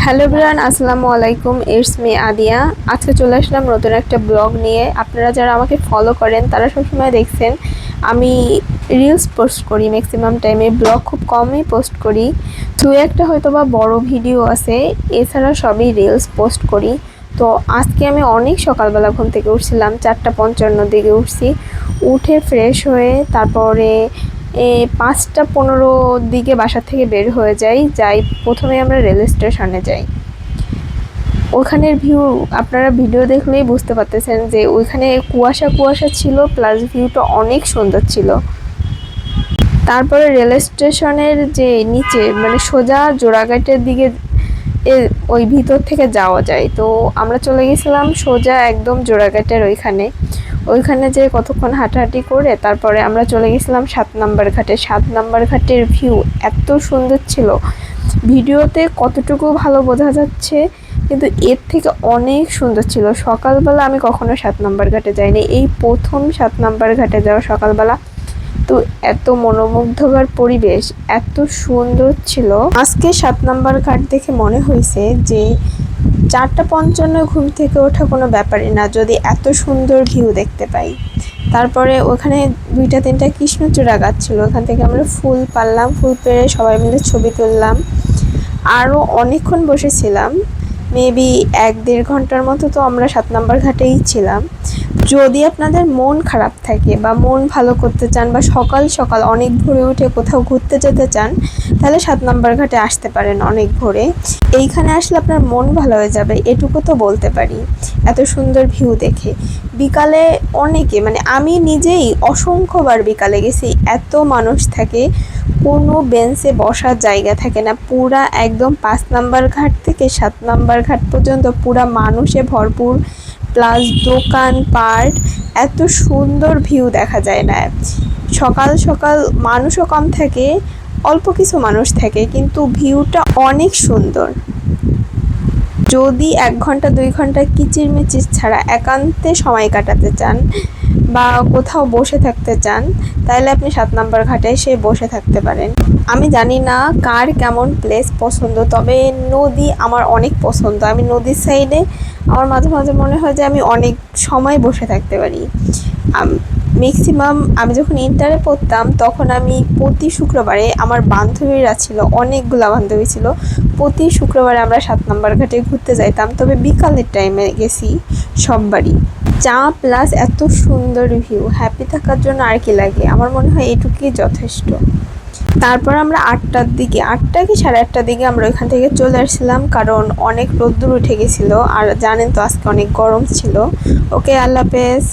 Hello everyone, আসসালামু আলাইকুম। It's me Adiya. আজকে চলে আসলাম নতুন একটা ব্লগ নিয়ে। আপনারা যারা আমাকে ফলো করেন তারা সবসময় দেখছেন আমি রিলস পোস্ট করি, ম্যাক্সিমাম টাইমে ব্লগ খুব কমই পোস্ট করি। দু একটা হয়তো বা বড় ভিডিও আছে, এছাড়া সবই রিলস পোস্ট করি। তো আজকে আমি অনেক সকালবেলা ঘুম থেকে উঠছিলাম, 4:55 দিকে উঠছি। উঠে ফ্রেশ হয়ে তারপরে 5:15 দিকে বাসা থেকে বের হয়ে যাই। প্রথমে আমরা রেল স্টেশনে যাই। ওখানের ভিউ আপনারা ভিডিও দেখলেই বুঝতে পারতেছেন যে ওইখানে কুয়াশা কুয়াশা ছিল, প্লাস ভিউটা অনেক সুন্দর ছিল। তারপরে রেল স্টেশনের যে নিচে মানে সোজা জোড়াঘাটের দিকে ওই ভিতর থেকে যাওয়া যায়। তো আমরা চলে গেছিলাম সোজা একদম জোড়াঘাটের ওইখানে যে কতক্ষণ হাঁটাহাঁটি করে তারপরে আমরা চলে গেছিলাম 7 নম্বর ঘাটে। 7 নম্বর ঘাটের ভিউ এত সুন্দর ছিল, ভিডিওতে কতটুকু ভালো বোঝা যাচ্ছে কিন্তু এর থেকে অনেক সুন্দর ছিল। সকালবেলা আমি কখনো 7 নম্বর ঘাটে যাইনি, এই প্রথম 7 নম্বর ঘাটে যাওয়া সকালবেলা। তো এত মনোমুগ্ধকর পরিবেশ, এত সুন্দর ছিল। আজকে 7 নম্বর ঘাট দেখে মনে হয়েছে যে 4:55 ঘুম থেকে ওঠা কোনো ব্যাপারই না যদি এত সুন্দর ভিউ দেখতে পাই। তারপরে ওখানে 2-3টা কৃষ্ণচূড়া গাছ ছিল, ওখান থেকে আমরা ফুল পারলাম, ফুল পেড়ে সবাই মিলে ছবি তুললাম। আরও অনেকক্ষণ বসেছিলাম, মেবি 1-1.5 ঘন্টার মতো তো আমরা 7 নম্বর ঘাটেই ছিলাম। যদি আপনাদের মন খারাপ থাকে বা মন ভালো করতে চান বা সকাল সকাল অনেক ভোরে উঠে কোথাও ঘুরতে যেতে চান, তাহলে 7 নম্বর ঘাটে আসতে পারেন অনেক ভোরে। এইখানে আসলে আপনার মন ভালো হয়ে যাবে, এটুকু তো বলতে পারি এত সুন্দর ভিউ দেখে। বিকালে অনেকে মানে আমি নিজেই অসংখ্যবার বিকালে গেছি, এত মানুষ থাকে, কোনো বেঞ্চে বসার জায়গা থাকে না। পুরা একদম 5 নম্বর ঘাট থেকে 7 নম্বর ঘাট পর্যন্ত পুরা মানুষে ভরপুর, প্লাস দোকানপাট, এত সুন্দর ভিউ দেখা যায় না। সকাল সকাল মানুষও কম থাকে, অল্প কিছু মানুষ থাকে, কিন্তু ভিউটা অনেক সুন্দর। যদি 1-2 ঘন্টা কিচিরমিচির ছাড়া একান্তে সময় কাটাতে চান বা কোথাও বসে থাকতে চান, তাহলে আপনি 7 নম্বর ঘাটে এসে বসে থাকতে পারেন। আমি জানি না কার কেমন প্লেস পছন্দ, তবে নদী আমার অনেক পছন্দ। আমি নদীর সাইডে আমার মাঝে মাঝে মনে হয় যে আমি অনেক সময় বসে থাকতে পারি। ম্যাক্সিমাম আমি যখন ইন্টারে পড়তাম তখন আমি প্রতি শুক্রবারে, আমার বান্ধবীরা ছিল, অনেকগুলো বান্ধবী ছিল, প্রতি শুক্রবারে আমরা 7 নম্বর ঘাটে ঘুরতে যাইতাম। তবে বিকালের টাইমে গেছি সববারই। চা প্লাস এত সুন্দর ভিউ, হ্যাপি থাকার জন্য আর কি লাগে, আমার মনে হয় এটুকুই যথেষ্ট। তারপর আমরা 8টার দিকে, 8টা কি 8:30 দিকে আমরা ওইখান থেকে চলে আসছিলাম, কারণ অনেক রোদ্দুর উঠে গেছিলো। আর জানেন তো আজকে অনেক গরম ছিল। ওকে, আল্লাহ হাফেজ।